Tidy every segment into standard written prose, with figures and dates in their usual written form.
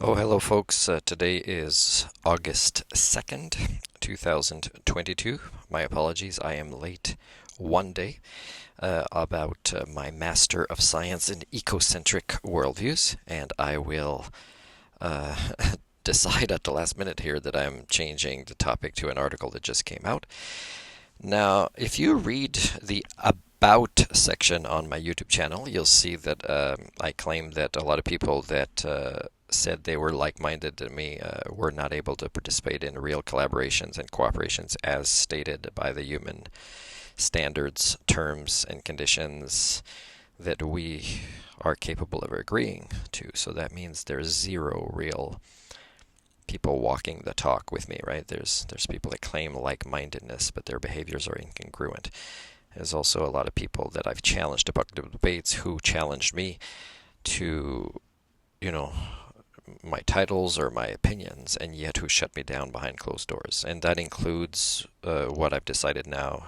Oh, hello, folks. Today is August 2nd, 2022. My apologies, I am late one day about my Master of Science in Ecocentric Worldviews, and I will uh, decide at the last minute here that I'm changing the topic to an article that just came out. Now, if you read the About section on my YouTube channel, you'll see that I claim that a lot of people that said they were like-minded to me were not able to participate in real collaborations and cooperations as stated by the human standards, terms, and conditions that we are capable of agreeing to. So that means there's zero real people walking the talk with me, right? There's people that claim like-mindedness, but their behaviors are incongruent. There's also a lot of people that I've challenged to public debates who challenged me to, you know, my titles or my opinions, and yet who shut me down behind closed doors. And that includes what I've decided now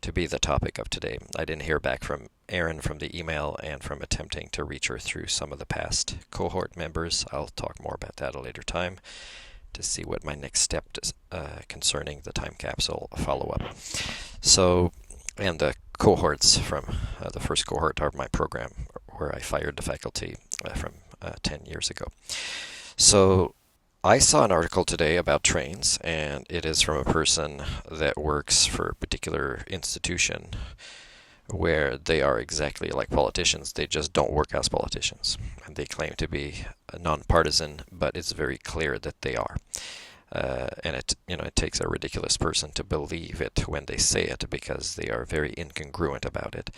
to be the topic of today. I didn't hear back from Erin from the email and from attempting to reach her through some of the past cohort members. I'll talk more about that at a later time to see what my next step is concerning the time capsule follow-up. So, and the cohorts from the first cohort of my program where I fired the faculty from 10 years ago. So I saw an article today about trains, and it is from a person that works for a particular institution where they are exactly like politicians. They just don't work as politicians. And they claim to be nonpartisan, but it's very clear that they are. And it takes a ridiculous person to believe it when they say it because they are very incongruent about it.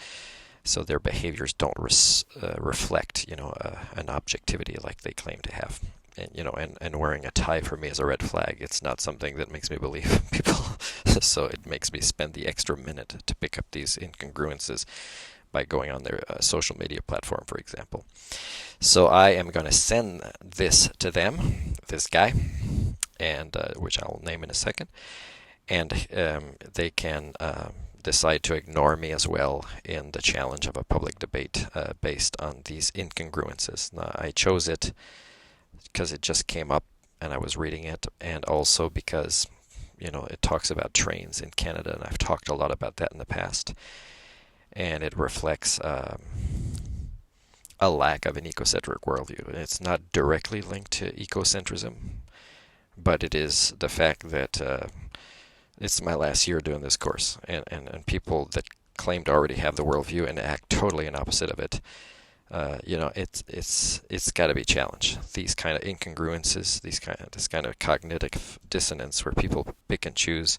So their behaviors don't reflect, an objectivity like they claim to have. And wearing a tie for me is a red flag. It's not something that makes me believe people. So it makes me spend the extra minute to pick up these incongruences by going on their social media platform, for example. So I am going to send this to them, this guy, and which I'll name in a second, and they can decide to ignore me as well in the challenge of a public debate based on these incongruences. Now, I chose it because it just came up and I was reading it, and also because it talks about trains in Canada, and I've talked a lot about that in the past, and it reflects a lack of an ecocentric worldview. It's not directly linked to ecocentrism, but it is the fact that it's my last year doing this course, and people that claim to already have the worldview and act totally in opposite of it, it's got to be challenged. These kind of incongruences, this kind of cognitive dissonance, where people pick and choose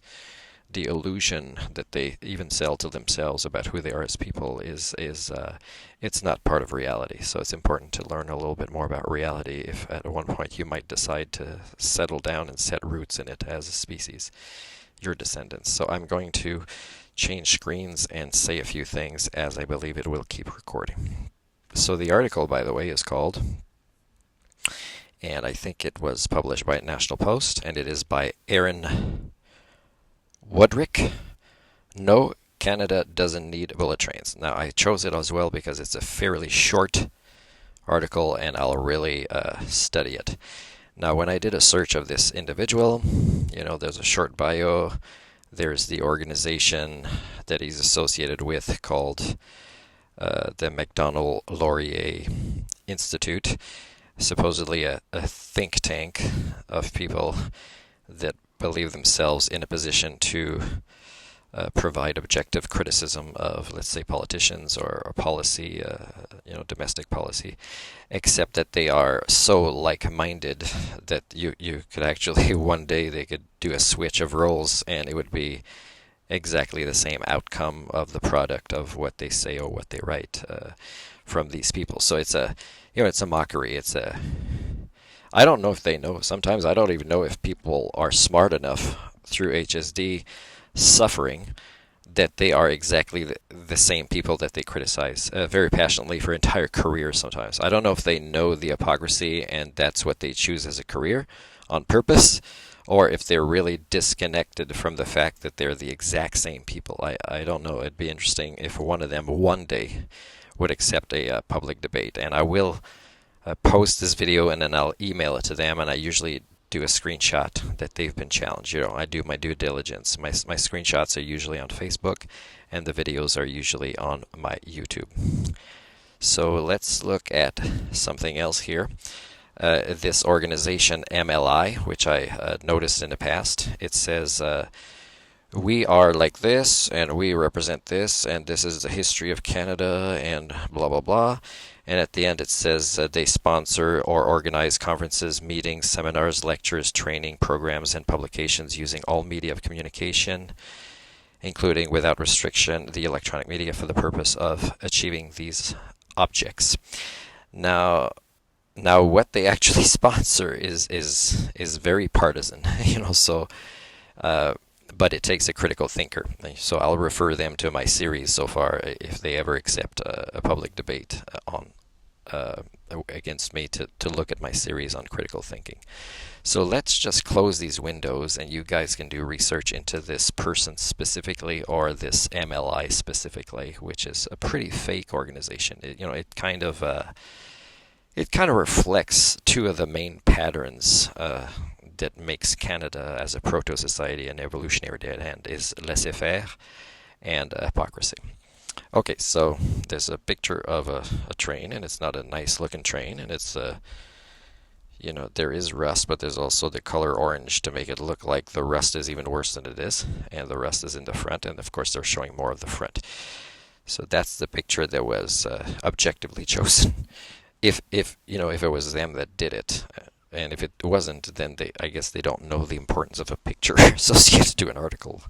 the illusion that they even sell to themselves about who they are as people is it's not part of reality. So it's important to learn a little bit more about reality if at one point you might decide to settle down and set roots in it as a species, your descendants. So I'm going to change screens and say a few things as I believe it will keep recording. So the article, by the way, is called, and I think it was published by National Post, and it is by Erin Woodrick. No, Canada doesn't need bullet trains. Now, I chose it as well because it's a fairly short article, and I'll really study it. Now, when I did a search of this individual, there's a short bio. There's the organization that he's associated with called the Macdonald-Laurier Institute, supposedly a think tank of people that believe themselves in a position to provide objective criticism of, let's say, politicians or policy, domestic policy, except that they are so like-minded that you could actually one day they could do a switch of roles and it would be exactly the same outcome of the product of what they say or what they write from these people. So it's a mockery. I don't know if they know. Sometimes I don't even know if people are smart enough through HSD suffering that they are exactly the same people that they criticize very passionately for entire careers sometimes. I don't know if they know the hypocrisy and that's what they choose as a career on purpose, or if they're really disconnected from the fact that they're the exact same people. I don't know. It'd be interesting if one of them one day would accept a public debate, and I will post this video and then I'll email it to them, and I usually do a screenshot that they've been challenged. I do my due diligence. My screenshots are usually on Facebook, and the videos are usually on my YouTube. So let's look at something else here. This organization MLI, which I noticed in the past, it says we are like this, and we represent this, and this is the history of Canada, and blah blah blah. And at the end it says they sponsor or organize conferences, meetings, seminars, lectures, training programs, and publications using all media of communication, including without restriction the electronic media, for the purpose of achieving these objects. Now what they actually sponsor is very partisan, so but it takes a critical thinker. So I'll refer them to my series so far if they ever accept a public debate on against me to look at my series on critical thinking. So let's just close these windows, and you guys can do research into this person specifically, or this MLI specifically, which is a pretty fake organization. It kind of reflects two of the main patterns that makes Canada as a proto-society an evolutionary dead end, is laissez-faire and hypocrisy. Okay, so there's a picture of a train, and it's not a nice looking train, and it's there is rust, but there's also the color orange to make it look like the rust is even worse than it is, and the rust is in the front, and of course they're showing more of the front. So that's the picture that was objectively chosen. If it was them that did it, and if it wasn't, then I guess they don't know the importance of a picture associated to an article,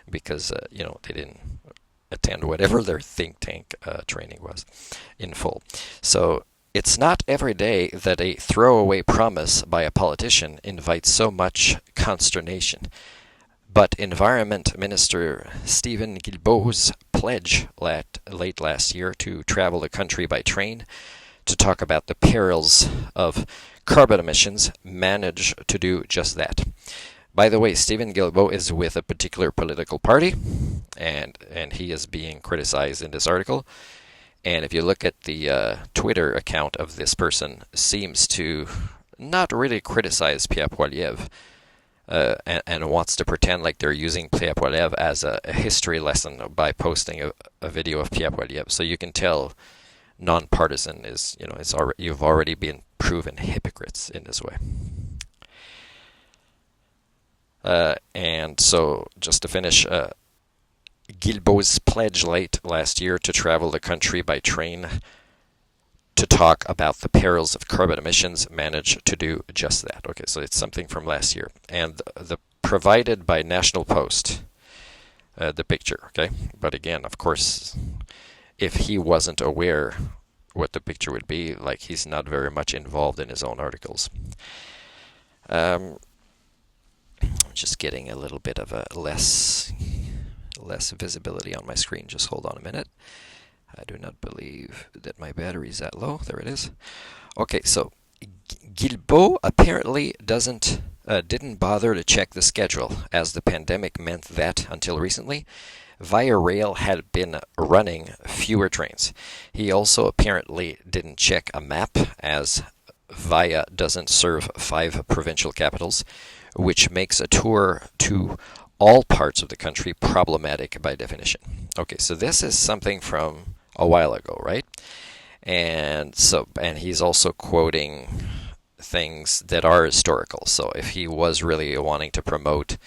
because they didn't attend whatever their think tank training was in full. So it's not every day that a throwaway promise by a politician invites so much consternation. But Environment Minister Stephen Guilbeault's pledge late last year to travel the country by train to talk about the perils of carbon emissions managed to do just that. By the way, Stephen Guilbeault is with a particular political party, and he is being criticized in this article. And if you look at the Twitter account of this person, seems to not really criticize Pierre Poilievre, and wants to pretend like they're using Pierre Poilievre as a history lesson by posting a video of Pierre Poilievre. So you can tell nonpartisan is, you've already been proven hypocrites in this way. And so, just to finish, Guilbeault's pledge late last year to travel the country by train to talk about the perils of carbon emissions managed to do just that. Okay, so it's something from last year. And the provided by National Post, the picture, okay? But again, of course, if he wasn't aware what the picture would be, like, he's not very much involved in his own articles. I'm just getting a little bit of a less visibility on my screen. Just hold on a minute. I do not believe that my battery is that low. There it is. Okay, so Guilbeault apparently didn't bother to check the schedule, as the pandemic meant that, until recently, Via Rail had been running fewer trains. He also apparently didn't check a map, as Via doesn't serve 5 provincial capitals, which makes a tour to all parts of the country problematic by definition. Okay, so this is something from a while ago, right? And he's also quoting things that are historical. So if he was really wanting to promote,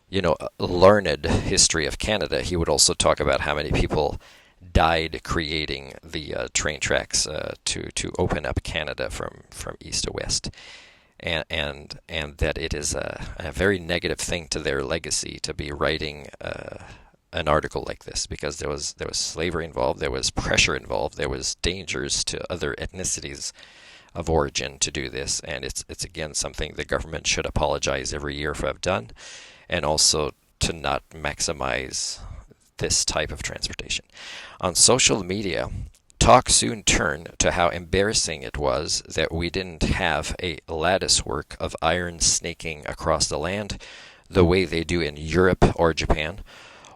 a learned history of Canada, he would also talk about how many people died creating the train tracks to open up Canada from east to west. And that it is a very negative thing to their legacy to be writing an article like this, because there was slavery involved, there was pressure involved, there was dangers to other ethnicities of origin to do this, and it's again something the government should apologize every year for have done, and also to not maximize this type of transportation. On social media, talk soon turned to how embarrassing it was that we didn't have a lattice work of iron snaking across the land the way they do in Europe or Japan,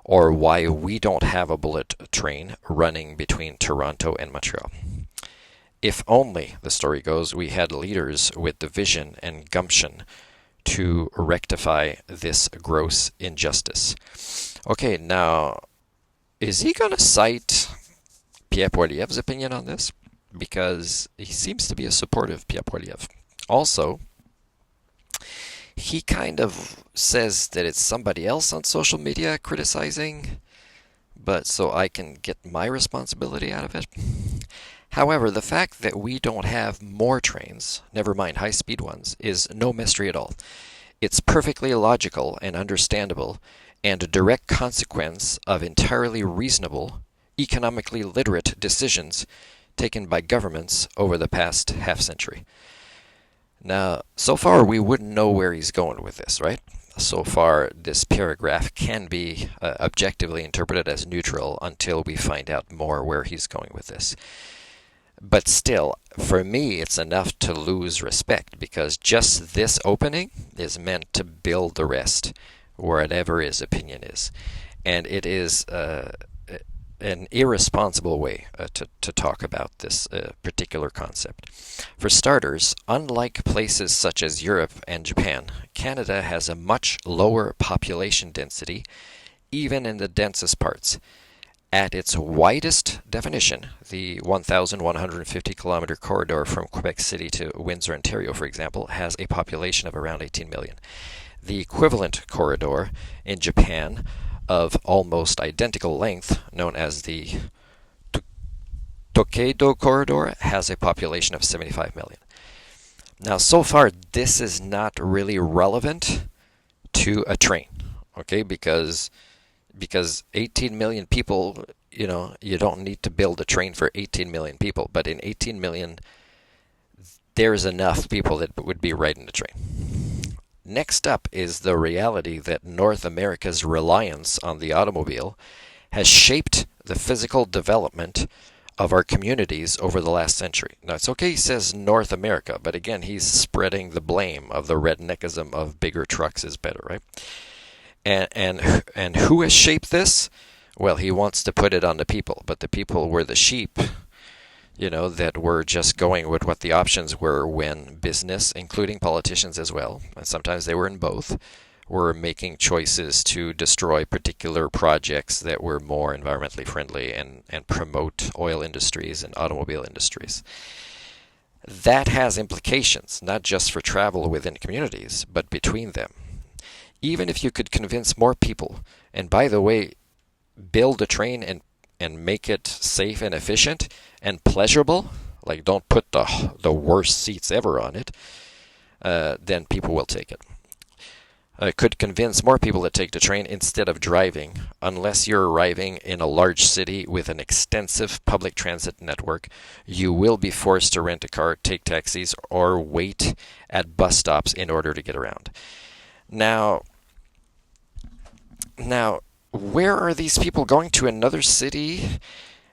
or why we don't have a bullet train running between Toronto and Montreal. If only, the story goes, we had leaders with the vision and gumption to rectify this gross injustice. Okay, now, is he going to cite Pierre Poilievre's opinion on this? Because he seems to be a supporter of Pierre Poilievre. Also, he kind of says that it's somebody else on social media criticizing, but so I can get my responsibility out of it. However, the fact that we don't have more trains, never mind high-speed ones, is no mystery at all. It's perfectly logical and understandable, and a direct consequence of entirely reasonable, economically literate decisions taken by governments over the past half-century. Now, so far we wouldn't know where he's going with this, right? So far, this paragraph can be objectively interpreted as neutral until we find out more where he's going with this. But still, for me, it's enough to lose respect, because just this opening is meant to build the rest, whatever his opinion is. And it is an irresponsible way to talk about this particular concept. For starters, unlike places such as Europe and Japan, Canada has a much lower population density, even in the densest parts. At its widest definition, the 1,150 kilometer corridor from Quebec City to Windsor, Ontario, for example, has a population of around 18 million. The equivalent corridor in Japan of almost identical length, known as the Tokaido corridor, has a population of 75 million. Now, so far, this is not really relevant to a train, okay, because 18 million people, you don't need to build a train for 18 million people, but in 18 million, there's enough people that would be riding the train. Next up is the reality that North America's reliance on the automobile has shaped the physical development of our communities over the last century. Now, it's okay he says North America, but again, he's spreading the blame of the redneckism of bigger trucks is better, right? And who has shaped this? Well, he wants to put it on the people, but the people were the sheep, that were just going with what the options were when business, including politicians as well, and sometimes they were in both, were making choices to destroy particular projects that were more environmentally friendly and promote oil industries and automobile industries. That has implications, not just for travel within communities, but between them. Even if you could convince more people, and by the way, build a train and make it safe and efficient and pleasurable, like don't put the worst seats ever on it, then people will take it. Could convince more people to take the train instead of driving, unless you're arriving in a large city with an extensive public transit network. You will be forced to rent a car, take taxis, or wait at bus stops in order to get around. Now, where are these people going to? Another city?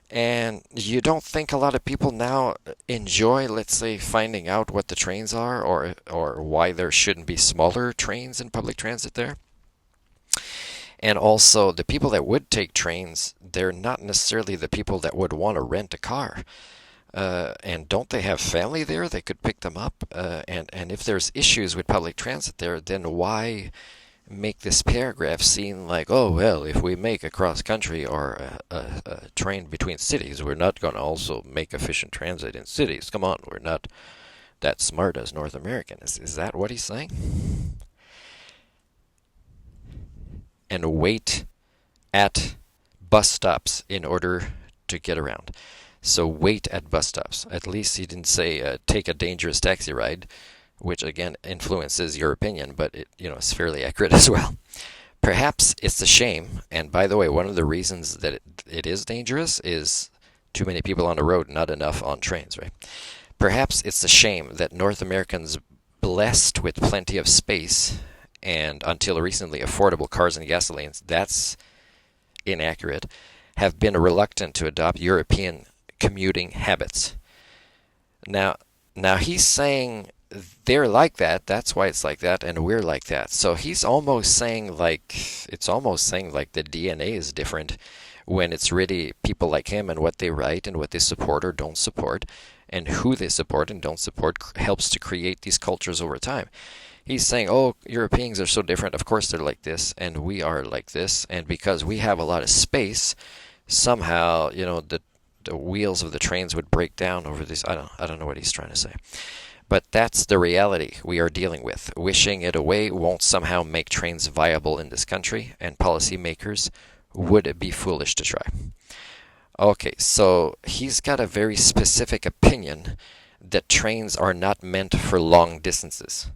And you don't think a lot of people now enjoy, let's say, finding out what the trains are, or why there shouldn't be smaller trains in public transit there? And also, the people that would take trains, they're not necessarily the people that would want to rent a car. And don't they have family there? They could pick them up. And if there's issues with public transit there, then why make this paragraph seem like, oh, well, if we make a cross-country or a train between cities, we're not going to also make efficient transit in cities. Come on, we're not that smart as North Americans. Is that what he's saying? And wait at bus stops in order to get around. So wait at bus stops. At least he didn't say take a dangerous taxi ride, which again influences your opinion, but it's fairly accurate as well. Perhaps it's a shame, and by the way, one of the reasons that it is dangerous is too many people on the road, not enough on trains, right? Perhaps it's a shame that North Americans blessed with plenty of space and until recently affordable cars and gasolines, that's inaccurate, have been reluctant to adopt European commuting habits. Now he's saying they're like that, that's why it's like that, and we're like that. So he's almost saying it's almost saying like the DNA is different when it's really people like him and what they write and what they support or don't support. and who they support and don't support helps to create these cultures over time. He's saying, oh, Europeans are so different. Of course they're like this, and we are like this. And because we have a lot of space, somehow, the wheels of the trains would break down over this. I don't know what he's trying to say. But that's the reality we are dealing with. Wishing it away won't somehow make trains viable in this country, and policymakers would be foolish to try. Okay, so he's got a very specific opinion that trains are not meant for long distances.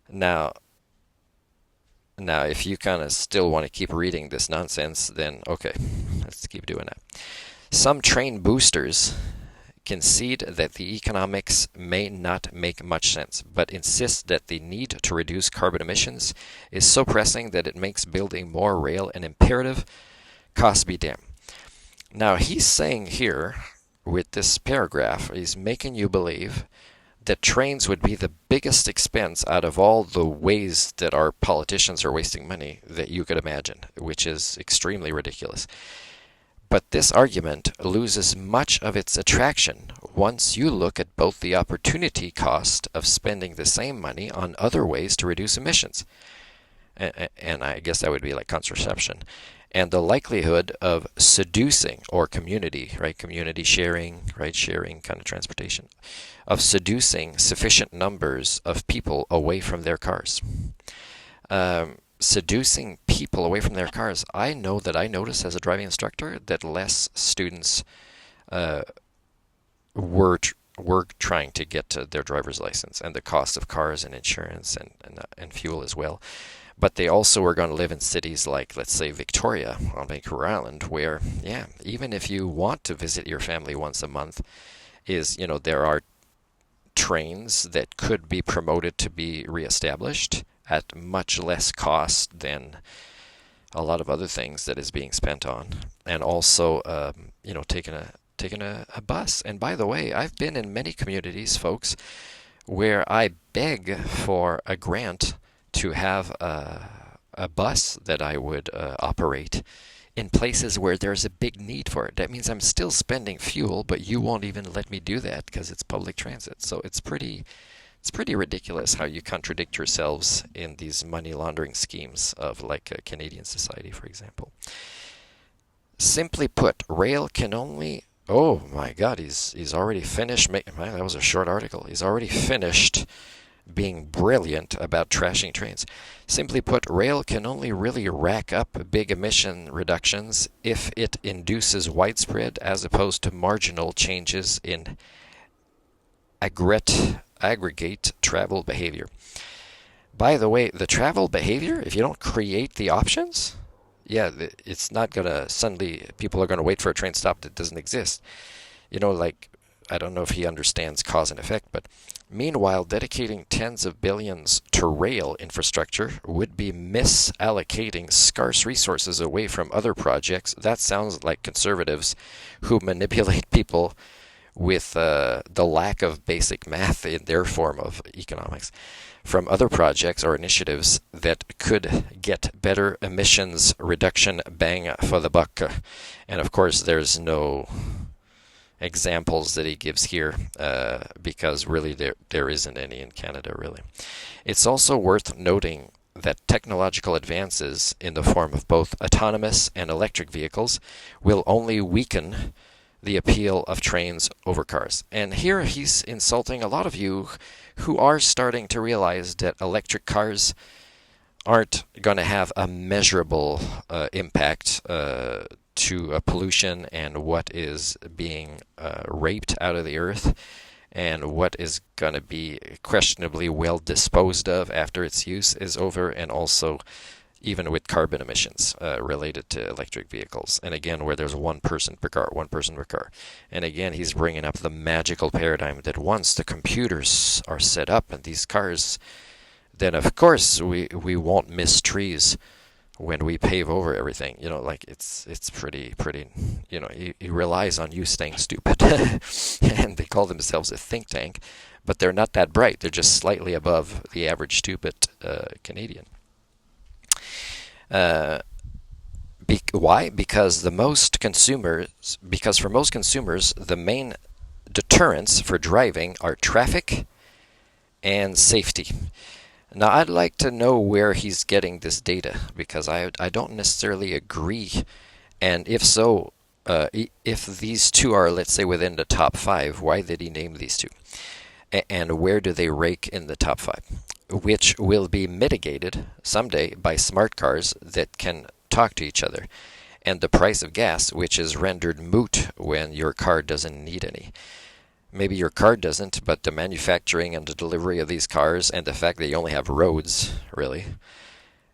Now, if you kind of still want to keep reading this nonsense, then okay, let's keep doing that. Some train boosters concede that the economics may not make much sense, but insist that the need to reduce carbon emissions is so pressing that it makes building more rail an imperative, cost be damned. Now, he's saying here, with this paragraph, he's making you believe that trains would be the biggest expense out of all the ways that our politicians are wasting money that you could imagine, which is extremely ridiculous. But this argument loses much of its attraction once you look at both the opportunity cost of spending the same money on other ways to reduce emissions, and I guess that would be like contraception, and the likelihood of seducing, or community sharing, sharing kind of transportation, of seducing sufficient numbers of people away from their cars. Seducing people away from their cars. I know that I noticed as a driving instructor that less students were trying to get their driver's license, and the cost of cars and insurance and fuel as well. But they also were going to live in cities like, let's say, Victoria on Vancouver Island, where, even if you want to visit your family once a month, there are trains that could be promoted to be reestablished at much less cost than a lot of other things that is being spent on, and also, taking a bus. And by the way, I've been in many communities, folks, where I beg for a grant to have a bus that I would operate in places where there's a big need for it. That means I'm still spending fuel, but you won't even let me do that because it's public transit. So it's pretty ridiculous how you contradict yourselves in these money laundering schemes of like a Canadian society, for example. Simply put, rail can only... Oh my God, he's already finished. That was a short article. He's already finished being brilliant about trashing trains. Simply put, rail can only really rack up big emission reductions if it induces widespread as opposed to marginal changes in aggregate travel behavior. By the way, the travel behavior, if you don't create the options, it's not going to suddenly, people are going to wait for a train stop that doesn't exist. I don't know if he understands cause and effect, but meanwhile, dedicating tens of billions to rail infrastructure would be misallocating scarce resources away from other projects. That sounds like conservatives who manipulate people with the lack of basic math in their form of economics, from other projects or initiatives that could get better emissions reduction bang for the buck. And of course, there's no examples that he gives here because really there isn't any in Canada, really. It's also worth noting that technological advances in the form of both autonomous and electric vehicles will only weaken the appeal of trains over cars. And here he's insulting a lot of you who are starting to realize that electric cars aren't going to have a measurable impact to pollution and what is being raped out of the earth and what is going to be questionably well disposed of after its use is over, and also even with carbon emissions related to electric vehicles. And again, where there's one person per car. And again, he's bringing up the magical paradigm that once the computers are set up in these cars, then of course we won't miss trees when we pave over everything. It's pretty, he relies on you staying stupid. And they call themselves a think tank, but they're not that bright. They're just slightly above the average stupid Canadian. Why? Because for most consumers, the main deterrents for driving are traffic and safety. Now, I'd like to know where he's getting this data because I don't necessarily agree. And if so, if these two are, let's say, within the top five, why did he name these two? And where do they rank in the top five? Which will be mitigated someday by smart cars that can talk to each other. And the price of gas, which is rendered moot when your car doesn't need any. Maybe your car doesn't, but the manufacturing and the delivery of these cars and the fact that you only have roads, really,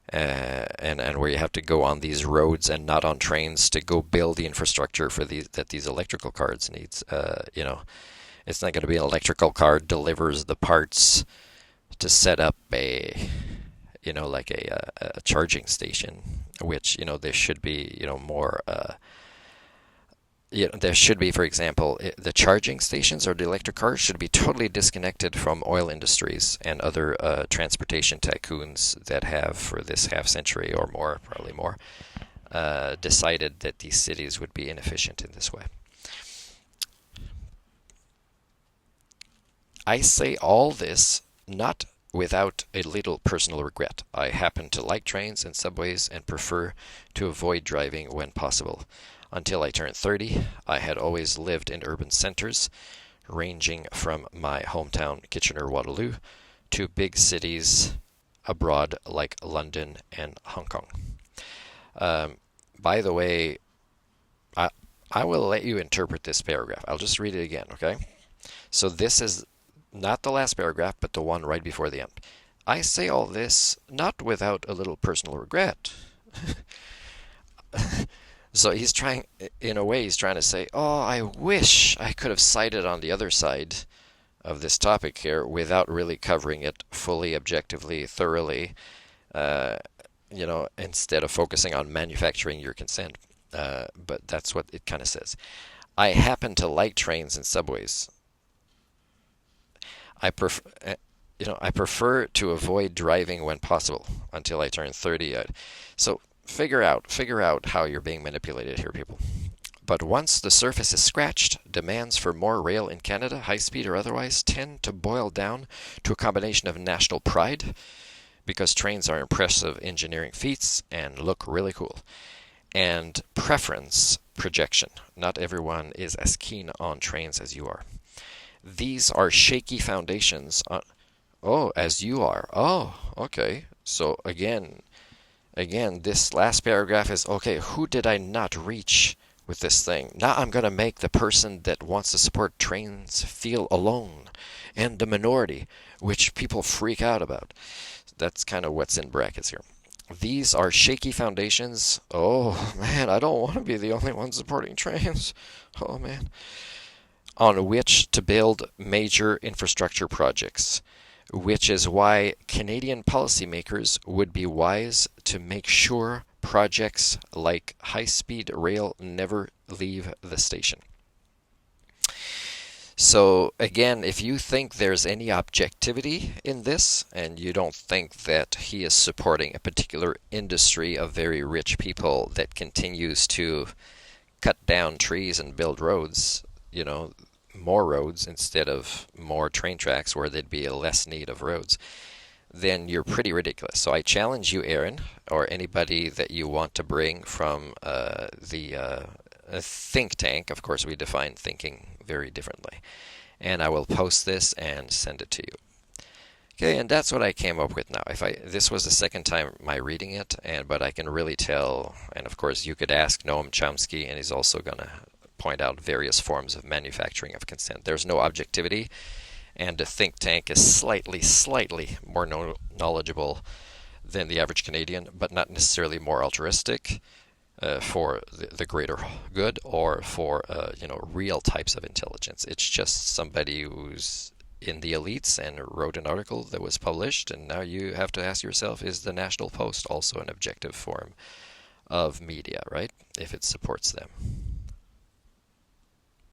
and where you have to go on these roads and not on trains to go build the infrastructure for these electrical cars needs. It's not going to be an electrical car delivers the parts to set up a charging station, which there should be more. There should be, for example, the charging stations or the electric cars should be totally disconnected from oil industries and other transportation tycoons that have, for this half century or more, probably more, decided that these cities would be inefficient in this way. I say all this not without a little personal regret. I happen to like trains and subways and prefer to avoid driving when possible. Until I turned 30, I had always lived in urban centers, ranging from my hometown Kitchener-Waterloo to big cities abroad like London and Hong Kong. By the way, I will let you interpret this paragraph. I'll just read it again, okay? So this is not the last paragraph, but the one right before the end. I say all this not without a little personal regret. So he's trying, in a way, he's trying to say, oh, I wish I could have cited on the other side of this topic here without really covering it fully, objectively, thoroughly, instead of focusing on manufacturing your consent. But that's what it kind of says. I happen to like trains and subways. I prefer to avoid driving when possible until I turn 30. So figure out how you're being manipulated here, people. But once the surface is scratched, demands for more rail in Canada, high speed or otherwise, tend to boil down to a combination of national pride, because trains are impressive engineering feats and look really cool, and preference projection. Not everyone is as keen on trains as you are. These are shaky foundations on... Oh, as you are. Oh, okay. So again, this last paragraph is, okay, who did I not reach with this thing? Now I'm going to make the person that wants to support trains feel alone and the minority, which people freak out about. That's kind of what's in brackets here. These are shaky foundations. Oh, man, I don't want to be the only one supporting trains. Oh, man. On which to build major infrastructure projects, which is why Canadian policymakers would be wise to make sure projects like high-speed rail never leave the station. So again, if you think there's any objectivity in this, and you don't think that he is supporting a particular industry of very rich people that continues to cut down trees and build roads, more roads instead of more train tracks where there'd be a less need of roads, then you're pretty ridiculous. So I challenge you, Aaron, or anybody that you want to bring from the think tank. Of course, we define thinking very differently. And I will post this and send it to you. Okay, and that's what I came up with now. This was the second time my reading it, but I can really tell, and of course you could ask Noam Chomsky, and he's also going to point out various forms of manufacturing of consent. There's no objectivity, and the think tank is slightly more knowledgeable than the average Canadian, but not necessarily more altruistic for the greater good or for real types of intelligence. It's just somebody who's in the elites and wrote an article that was published, and now you have to ask yourself, is the National Post also an objective form of media, right? If it supports them.